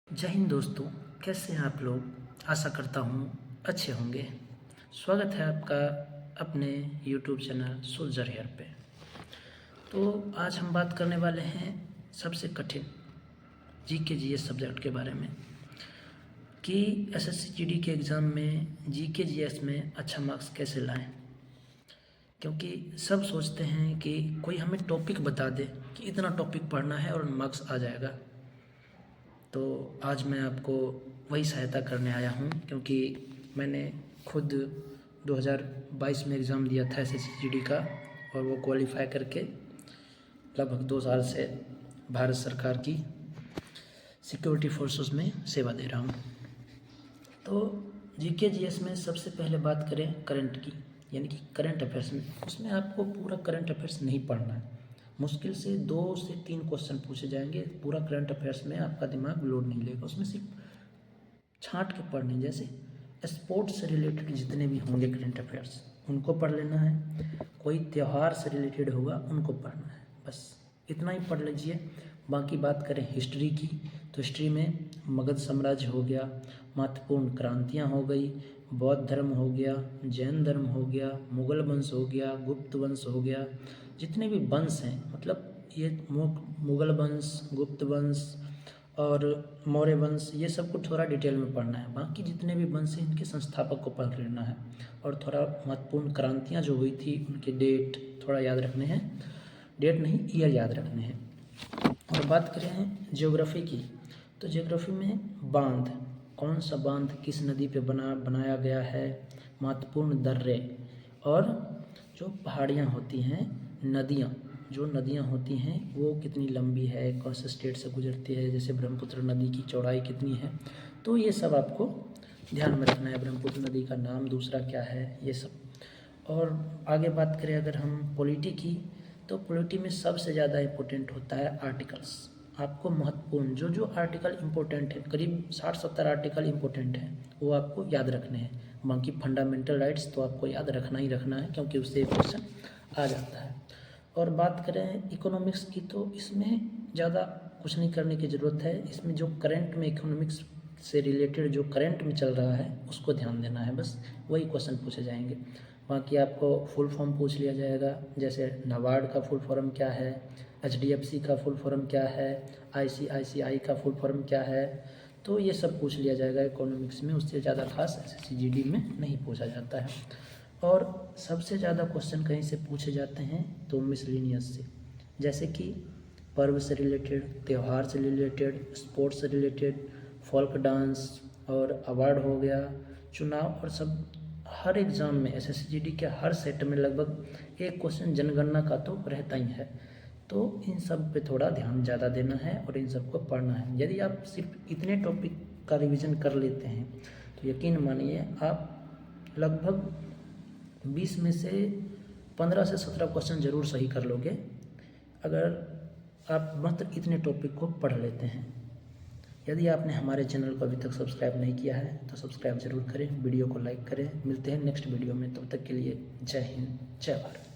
जय हिंद दोस्तों, कैसे हैं आप लोग। आशा करता हूँ अच्छे होंगे। स्वागत है आपका अपने YouTube चैनल सोल्जर हेयर पे। तो आज हम बात करने वाले हैं सबसे कठिन जीके जीएस सब्जेक्ट के बारे में कि एसएससी जीडी के एग्ज़ाम में जीके जीएस में अच्छा मार्क्स कैसे लाएं। क्योंकि सब सोचते हैं कि कोई हमें टॉपिक बता दे कि इतना टॉपिक पढ़ना है और मार्क्स आ जाएगा। तो आज मैं आपको वही सहायता करने आया हूँ, क्योंकि मैंने खुद 2022 में एग्ज़ाम दिया था एसएससी का और वो क्वालिफाई करके लगभग 2 साल से भारत सरकार की सिक्योरिटी फोर्सेस में सेवा दे रहा हूँ। तो जीके जीएस में सबसे पहले बात करें करंट की, यानी कि करंट अफेयर्स में। उसमें आपको पूरा करंट अफेयर्स नहीं पढ़ना है। मुश्किल से 2 से 3 क्वेश्चन पूछे जाएंगे। पूरा करंट अफेयर्स में आपका दिमाग लोड नहीं लेगा। उसमें सिर्फ छांट के पढ़ने, जैसे स्पोर्ट्स से रिलेटेड जितने भी होंगे करंट अफेयर्स उनको पढ़ लेना है। कोई त्यौहार से रिलेटेड होगा उनको पढ़ना है, बस इतना ही पढ़ लीजिए। बाकी बात करें हिस्ट्री की, तो हिस्ट्री में मगध साम्राज्य हो गया, महत्वपूर्ण क्रांतियाँ हो गई, बौद्ध धर्म हो गया, जैन धर्म हो गया, मुगल वंश हो गया, गुप्त वंश हो गया, जितने भी वंश हैं, मतलब ये मुगल वंश, गुप्त वंश और मौर्य वंश, ये सब को थोड़ा डिटेल में पढ़ना है। बाकी जितने भी वंश हैं इनके संस्थापक को पढ़ लेना है और थोड़ा महत्वपूर्ण क्रांतियाँ जो हुई थी उनके डेट थोड़ा याद रखने हैं। डेट नहीं, ईयर याद रखने हैं। और बात करें ज्योग्राफी की, तो ज्योग्राफी में बांध, कौन सा बांध किस नदी पे बनाया गया है, महत्वपूर्ण दर्रे और जो पहाड़ियाँ होती हैं, नदियाँ, जो नदियाँ होती हैं वो कितनी लंबी है, कौन से स्टेट से गुजरती है, जैसे ब्रह्मपुत्र नदी की चौड़ाई कितनी है, तो ये सब आपको ध्यान में रखना है। ब्रह्मपुत्र नदी का नाम दूसरा क्या है, ये सब। और आगे बात करें अगर हम पॉलिटी की, तो पॉलिटी में सबसे ज़्यादा इम्पोर्टेंट होता है आर्टिकल्स। आपको महत्वपूर्ण जो जो आर्टिकल इम्पोर्टेंट है, करीब 60-70 आर्टिकल इम्पोर्टेंट हैं, वो आपको याद रखने हैं। बाकी फंडामेंटल राइट्स तो आपको याद रखना ही रखना है, क्योंकि उससे क्वेश्चन आ जाता है। और बात करें इकोनॉमिक्स की, तो इसमें ज़्यादा कुछ नहीं करने की ज़रूरत है। इसमें जो करंट में इकोनॉमिक्स से रिलेटेड जो करंट में चल रहा है उसको ध्यान देना है, बस वही क्वेश्चन पूछे जाएंगे। बाकी आपको फुल फॉर्म पूछ लिया जाएगा, जैसे नाबार्ड का फुल फॉर्म क्या है, एचडीएफसी का फुल फॉर्म क्या है, आईसीआईसीआई का फुल फॉर्म क्या है, तो ये सब पूछ लिया जाएगा इकोनॉमिक्स में। उससे ज़्यादा खास एसएससी जीडी में नहीं पूछा जाता है। और सबसे ज़्यादा क्वेश्चन कहीं से पूछे जाते हैं तो मिसलिनियस से, जैसे कि पर्व से रिलेटेड, त्यौहार से रिलेटेड, स्पोर्ट्स से रिलेटेड, फोल्क डांस और अवार्ड हो गया, चुनाव, और सब। हर एग्ज़ाम में एसएससी जीडी के हर सेट में लगभग एक क्वेश्चन जनगणना का तो रहता ही है। तो इन सब पे थोड़ा ध्यान ज़्यादा देना है और इन सब को पढ़ना है। यदि आप सिर्फ इतने टॉपिक का रिवीजन कर लेते हैं तो यकीन मानिए आप लगभग 20 में से 15 से 17 क्वेश्चन ज़रूर सही कर लोगे, अगर आप मात्र इतने टॉपिक को पढ़ लेते हैं। यदि आपने हमारे चैनल को अभी तक सब्सक्राइब नहीं किया है तो सब्सक्राइब ज़रूर करें, वीडियो को लाइक करें। मिलते हैं नेक्स्ट वीडियो में, तब तक के लिए जय हिंद, जय भारत।